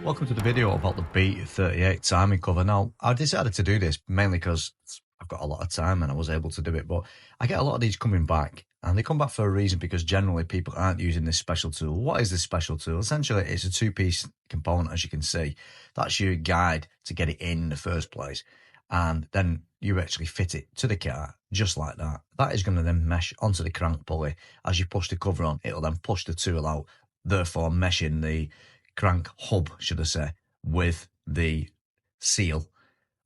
Welcome to the video about the B38 timing cover. Now, I decided to do this mainly because I've got a lot of time and I was able to do it, but I get a lot of these coming back, and they come back for a reason because generally people aren't using this special tool. What is this special tool? Essentially, it's a two-piece component, as you can see. That's your guide to get it in the first place, and then you actually fit it to the car just like that. That is going to then mesh onto the crank pulley. As you push the cover on, it'll then push the tool out, therefore meshing the crank hub, should I say, with the seal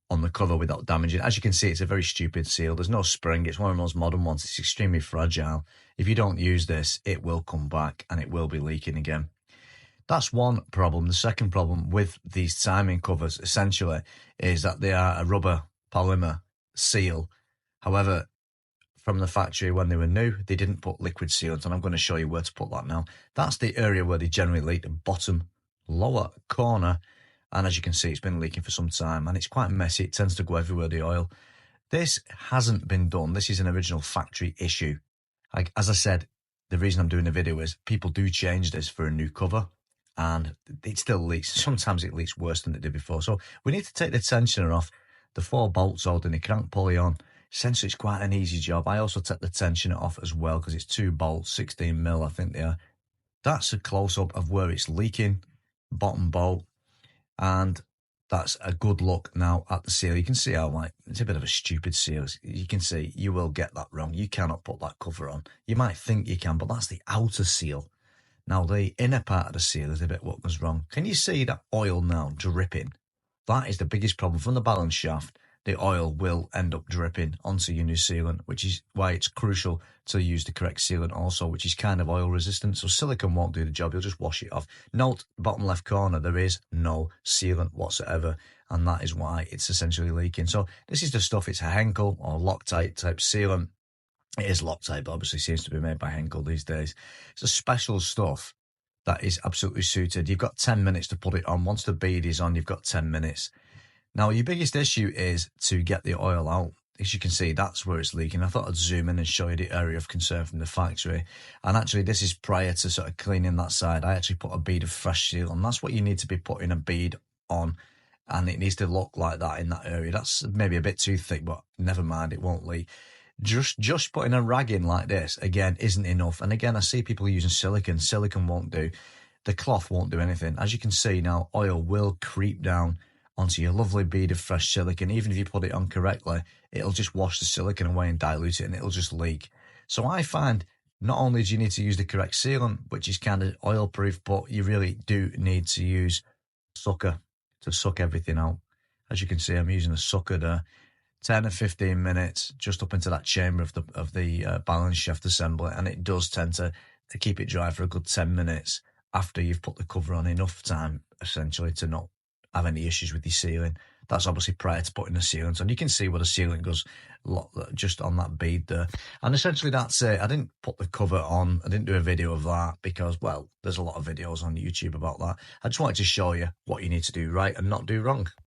on the cover without damaging. As you can see, it's a very stupid seal. There's no spring. It's one of those modern ones. It's extremely fragile. If you don't use this, it will come back and it will be leaking again. That's one problem. The second problem with these timing covers, essentially, is that they are a rubber polymer seal. However, from the factory when they were new, they didn't put liquid sealant, and I'm going to show you where to put that now. That's the area where they generally leak, the bottom lower corner, and as you can see, it's been leaking for some time and it's quite messy. It tends to go everywhere, the oil. This hasn't been done. This is an original factory issue. As I said, the reason I'm doing the video is people do change this for a new cover and it still leaks. Sometimes it leaks worse than it did before. So we need to take the tensioner off. The 4 bolts holding the crank pulley on. Essentially, it's quite an easy job. I also take the tensioner off as well because it's 2 bolts, 16 mil, I think they are. That's a close-up of where it's leaking, bottom bolt, and that's a good look now at the seal. You can see how it's a bit of a stupid seal. You can see you will get that wrong. You cannot put that cover on. You might think you can, but that's the outer seal. Now, the inner part of the seal is a bit what was wrong. Can you see that oil now dripping? That is the biggest problem. From the balance shaft, the oil will end up dripping onto your new sealant, which is why it's crucial to use the correct sealant also, which is kind of oil resistant. So silicone won't do the job. You'll just wash it off. Note, bottom left corner, there is no sealant whatsoever, and that is why it's essentially leaking. So this is the stuff. It's a Henkel or Loctite type sealant. It is Loctite, but obviously seems to be made by Henkel these days. It's a special stuff that is absolutely suited. You've got 10 minutes to put it on. Once the bead is on, you've got 10 minutes. Now, your biggest issue is to get the oil out. As you can see, that's where it's leaking. I thought I'd zoom in and show you the area of concern from the factory. And actually, this is prior to sort of cleaning that side. I actually put a bead of fresh seal on. That's what you need to be putting a bead on. And it needs to look like that in that area. That's maybe a bit too thick, but never mind, it won't leak. Just putting a rag in like this, again, isn't enough. And again, I see people using silicone. Silicone won't do. The cloth won't do anything. As you can see now, oil will creep down onto your lovely bead of fresh silicone. Even if you put it on correctly, it'll just wash the silicone away and dilute it, and it'll just leak. So I find not only do you need to use the correct sealant, which is kind of oil-proof, but you really do need to use a sucker to suck everything out. As you can see, I'm using a sucker there. 10 or 15 minutes just up into that chamber of the balance shaft assembly, and it does tend to keep it dry for a good 10 minutes after you've put the cover on. Enough time, essentially, to not have any issues with your sealing. That's obviously prior to putting the sealant on. You can see where the sealant goes just on that bead there. And essentially that's it. I didn't put the cover on. I didn't do a video of that because, well, there's a lot of videos on YouTube about that. I just wanted to show you what you need to do right and not do wrong.